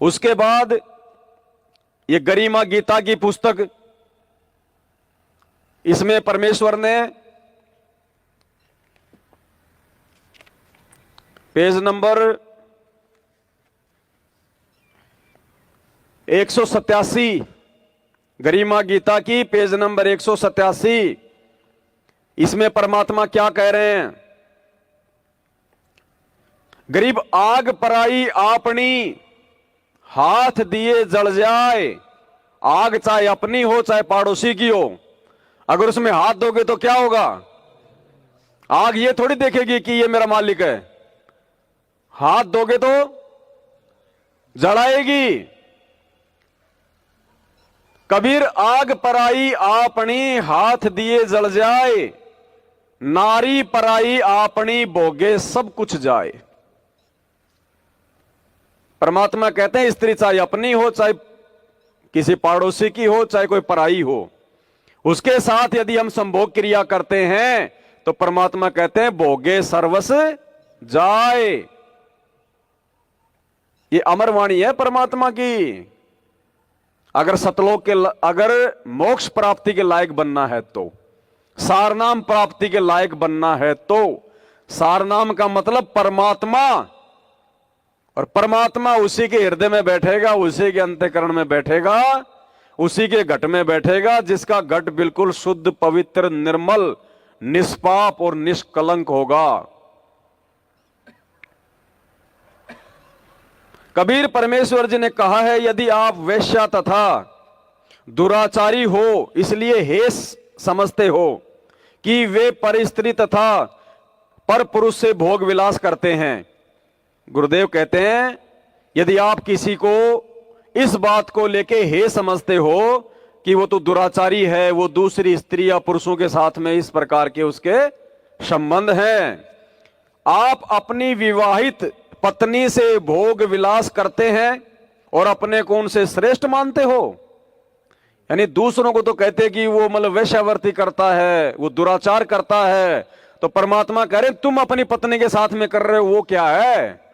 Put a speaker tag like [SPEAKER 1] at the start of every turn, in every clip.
[SPEAKER 1] उसके बाद ये गरिमा गीता की पुस्तक, इसमें परमेश्वर ने पेज नंबर 187, गरिमा गीता की पेज नंबर 187, इसमें परमात्मा क्या कह रहे हैं? गरीब आग पराई आपनी, हाथ दिए जल जाए। आग चाहे अपनी हो चाहे पड़ोसी की हो, अगर उसमें हाथ दोगे तो क्या होगा? आग ये थोड़ी देखेगी कि ये मेरा मालिक है, हाथ दोगे तो जलाएगी। कबीर आग पराई आपनी, हाथ दिए जल जाए। नारी पराई आपनी, भोगे सब कुछ जाए। परमात्मा कहते हैं स्त्री चाहे अपनी हो चाहे किसी पड़ोसी की हो चाहे कोई पराई हो, उसके साथ यदि हम संभोग क्रिया करते हैं तो परमात्मा कहते हैं भोगे सर्वस जाए। ये अमर वाणी है परमात्मा की। अगर सतलोक के, अगर मोक्ष प्राप्ति के लायक बनना है तो, सारनाम प्राप्ति के लायक बनना है तो, सारनाम का मतलब परमात्मा, और परमात्मा उसी के हृदय में बैठेगा, उसी के अंतःकरण में बैठेगा, उसी के घट में बैठेगा जिसका घट बिल्कुल शुद्ध पवित्र निर्मल निष्पाप और निष्कलंक होगा। कबीर परमेश्वर जी ने कहा है यदि आप वेश्या तथा दुराचारी हो इसलिए हेस समझते हो कि वे पर स्त्री तथा पर पुरुष से भोग विलास करते हैं, गुरुदेव कहते हैं यदि आप किसी को इस बात को लेके हे समझते हो कि वो तो दुराचारी है, वो दूसरी स्त्री या पुरुषों के साथ में इस प्रकार के उसके संबंध हैं, आप अपनी विवाहित पत्नी से भोग विलास करते हैं और अपने को उनसे श्रेष्ठ मानते हो। यानी दूसरों को तो कहते कि वो मतलब वेश्यावृत्ति करता है, वो दुराचार करता है, तो परमात्मा कह रहे तुम अपनी पत्नी के साथ में कर रहे हो वो क्या है?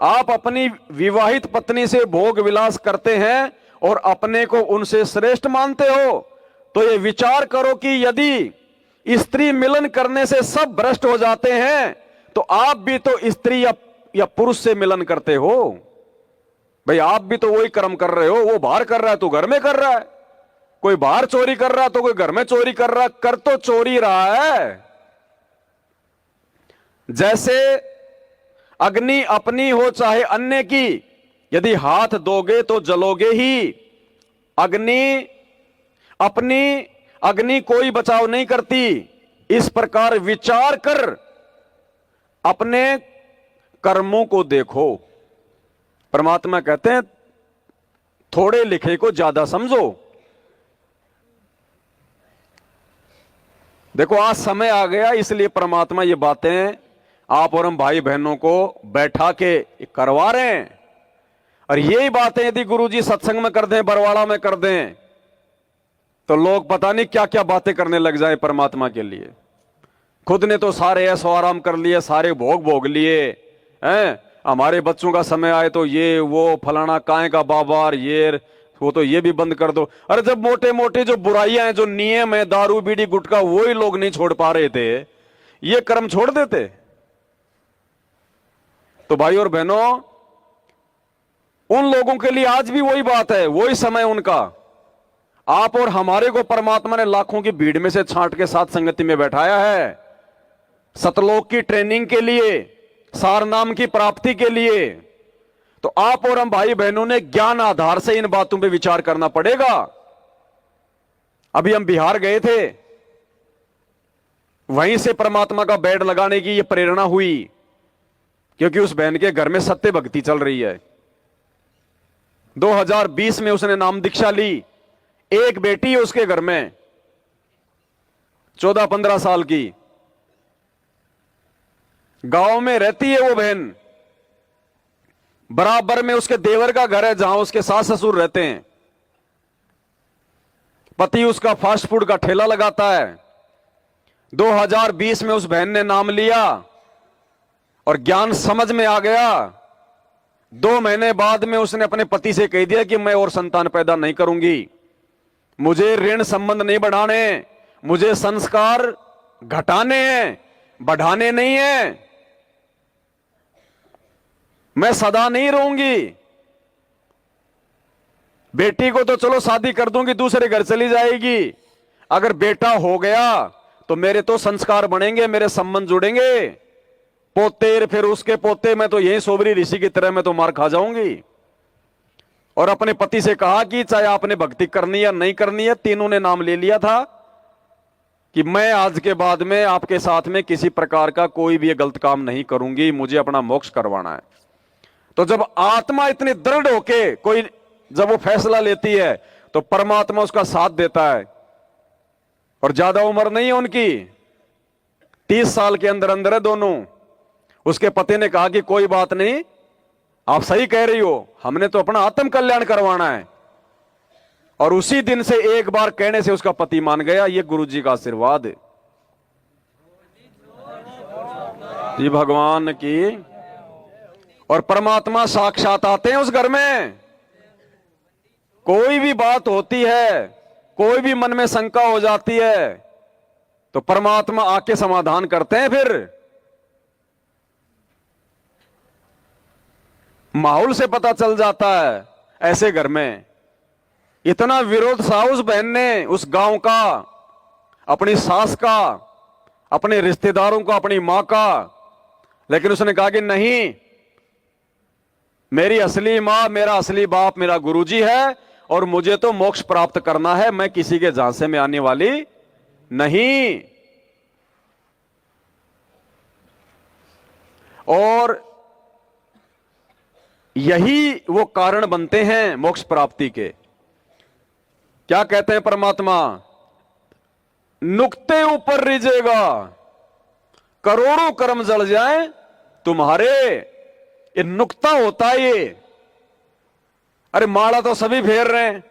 [SPEAKER 1] आप अपनी विवाहित पत्नी से भोग विलास करते हैं और अपने को उनसे श्रेष्ठ मानते हो। तो ये विचार करो कि यदि स्त्री मिलन करने से सब भ्रष्ट हो जाते हैं तो आप भी तो स्त्री या पुरुष से मिलन करते हो। भाई आप भी तो वही कर्म कर रहे हो, वो बाहर कर रहा है तो घर में कर रहा है, कोई बाहर चोरी कर रहा है तो कोई घर में चोरी कर रहा है, कर तो चोरी रहा है। जैसे अग्नि अपनी हो चाहे अन्य की, यदि हाथ दोगे तो जलोगे ही। अग्नि अपनी, अग्नि कोई बचाव नहीं करती। इस प्रकार विचार कर अपने कर्मों को देखो। परमात्मा कहते हैं थोड़े लिखे को ज्यादा समझो। देखो आज समय आ गया इसलिए परमात्मा ये बातें आप और हम भाई बहनों को बैठा के करवा रहे हैं। और यही बातें यदि गुरुजी सत्संग में कर दें, बरवाड़ा में कर दें, तो लोग पता नहीं क्या क्या बातें करने लग जाए परमात्मा के लिए। खुद ने तो सारे ऐसो आराम कर लिए, सारे भोग भोग लिए हैं, हमारे बच्चों का समय आए तो ये वो फलाना काय का बाबा और ये वो तो ये भी बंद कर दो। अरे जब मोटे मोटे जो बुराइयां हैं, जो नियम है, दारू बीड़ी गुटखा, वो ही लोग नहीं छोड़ पा रहे थे, ये कर्म छोड़ देते। तो भाई और बहनों, उन लोगों के लिए आज भी वही बात है, वही समय उनका। आप और हमारे को परमात्मा ने लाखों की भीड़ में से छांट के साथ संगति में बैठाया है, सतलोक की ट्रेनिंग के लिए, सारनाम की प्राप्ति के लिए। तो आप और हम भाई बहनों ने ज्ञान आधार से इन बातों पे विचार करना पड़ेगा। अभी हम बिहार गए थे, वहीं से परमात्मा का बेड लगाने की ये प्रेरणा हुई, क्योंकि उस बहन के घर में सत्य भक्ति चल रही है। 2020 में उसने नाम दीक्षा ली। एक बेटी है उसके घर में, 14-15 साल की, गांव में रहती है वो बहन। बराबर में उसके देवर का घर है जहां उसके सास ससुर रहते हैं। पति उसका फास्ट फूड का ठेला लगाता है। 2020 में उस बहन ने नाम लिया और ज्ञान समझ में आ गया 2 महीने बाद में उसने अपने पति से कह दिया कि मैं और संतान पैदा नहीं करूंगी, मुझे ऋण संबंध नहीं बढ़ाने, मुझे संस्कार घटाने हैं, बढ़ाने नहीं है, मैं सदा नहीं रहूंगी। बेटी को तो चलो शादी कर दूंगी, दूसरे घर चली जाएगी, अगर बेटा हो गया तो मेरे तो संस्कार बनेंगे, मेरे संबंध जुड़ेंगे, पोते फिर उसके पोते, मैं तो यही सोबरी ऋषि की तरह मैं तो मार खा जाऊंगी। और अपने पति से कहा कि चाहे आपने भक्ति करनी या नहीं करनी है, तीनों ने नाम ले लिया था कि मैं आज के बाद में आपके साथ में किसी प्रकार का कोई भी गलत काम नहीं करूंगी, मुझे अपना मोक्ष करवाना है। तो जब आत्मा इतनी दृढ़ होके कोई जब वो फैसला लेती है तो परमात्मा उसका साथ देता है। और ज्यादा उम्र नहीं है उनकी, 30 साल के अंदर अंदर है दोनों। उसके पति ने कहा कि कोई बात नहीं, आप सही कह रही हो, हमने तो अपना आत्म कल्याण करवाना है। और उसी दिन से एक बार कहने से उसका पति मान गया। ये गुरुजी का आशीर्वाद है जी, भगवान की। और परमात्मा साक्षात आते हैं उस घर में। कोई भी बात होती है, कोई भी मन में शंका हो जाती है तो परमात्मा आके समाधान करते हैं। फिर माहौल से पता चल जाता है। ऐसे घर में इतना विरोध था उस बहन ने, उस गांव का, अपनी सास का, अपने रिश्तेदारों का, अपनी मां का, लेकिन उसने कहा कि नहीं, मेरी असली मां, मेरा असली बाप मेरा गुरुजी है और मुझे तो मोक्ष प्राप्त करना है, मैं किसी के झांसे में आने वाली नहीं। और यही वो कारण बनते हैं मोक्ष प्राप्ति के। क्या कहते हैं परमात्मा? नुक्ते ऊपर रिजेगा, करोड़ों कर्म जल जाए तुम्हारे। ये नुक्ता होता है ये। अरे माला तो सभी फेर रहे हैं,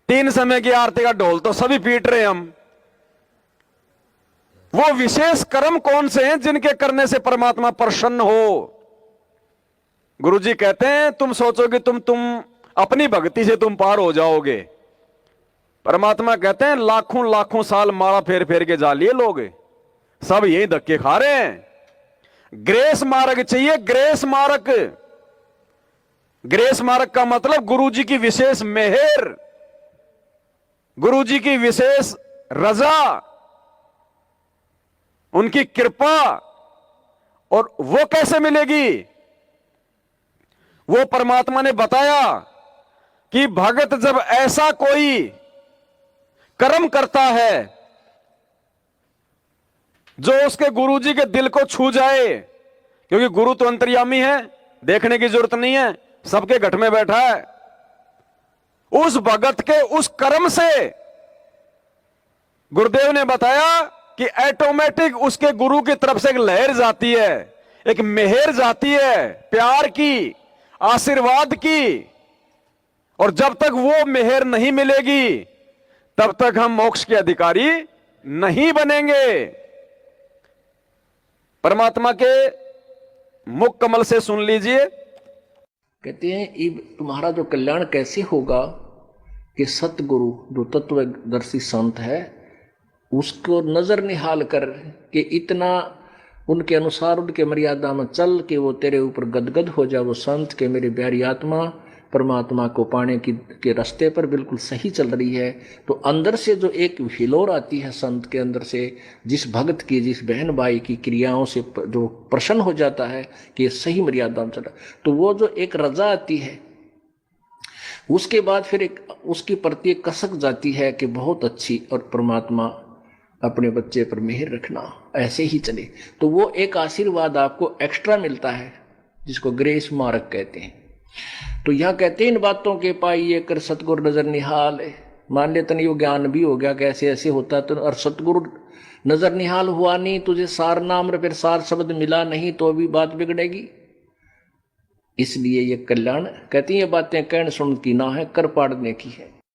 [SPEAKER 1] 3 समय की आरती का ढोल तो सभी पीट रहे हैं हम। वो विशेष कर्म कौन से हैं जिनके करने से परमात्मा प्रसन्न हो? गुरुजी कहते हैं तुम सोचोगे तुम अपनी भक्ति से तुम पार हो जाओगे। परमात्मा कहते हैं लाखों लाखों साल माला फेर फेर के जा लिए लोग, सब यही धक्के खा रहे हैं। ग्रेस मार्ग चाहिए, ग्रेस मार्ग। ग्रेस मार्ग का मतलब गुरुजी की विशेष मेहर, गुरुजी की विशेष रजा, उनकी कृपा। और वो कैसे मिलेगी? वो परमात्मा ने बताया कि भगत जब ऐसा कोई कर्म करता है जो उसके गुरुजी के दिल को छू जाए, क्योंकि गुरु तो अंतर्यामी है, देखने की जरूरत नहीं है, सबके घट में बैठा है। उस भगत के उस कर्म से गुरुदेव ने बताया कि ऑटोमेटिक उसके गुरु की तरफ से एक लहर जाती है, एक मेहर जाती है, प्यार की, आशीर्वाद की। और जब तक वो मेहर नहीं मिलेगी तब तक हम मोक्ष के अधिकारी नहीं बनेंगे। परमात्मा के मुख कमल से सुन लीजिए।
[SPEAKER 2] कहते हैं ये तुम्हारा जो कल्याण कैसे होगा कि सतगुरु जो तत्वदर्शी संत है उसको नजर निहाल कर के इतना उनके अनुसार उनके मर्यादा में चल के वो तेरे ऊपर गदगद हो जाए। वो संत के मेरी प्यारी आत्मा परमात्मा को पाने की के रास्ते पर बिल्कुल सही चल रही है। तो अंदर से जो एक हिलोर आती है संत के अंदर से, जिस भक्त की, जिस बहन भाई की क्रियाओं से जो प्रसन्न हो जाता है कि ये सही मर्यादा में चला, तो वो जो एक रजा आती है उसके बाद फिर एक उसके प्रति एक कसक जाती है कि बहुत अच्छी, और परमात्मा अपने बच्चे पर मेहर रखना, ऐसे ही चले। तो वो एक आशीर्वाद आपको एक्स्ट्रा मिलता है जिसको ग्रेस मार्ग कहते हैं। तो यहाँ कहते हैं इन बातों के पाइए कर सतगुरु नजर निहाल है। मान लेते नहीं वो ज्ञान भी हो गया कैसे ऐसे होता तो, और सतगुरु नजर निहाल हुआ नहीं, तुझे सार नाम फिर सार शब्द मिला नहीं तो भी बात बिगड़ेगी। इसलिए ये कल्याण कहती है बातें कहने सुन की ना है, कर पाड़ने की है।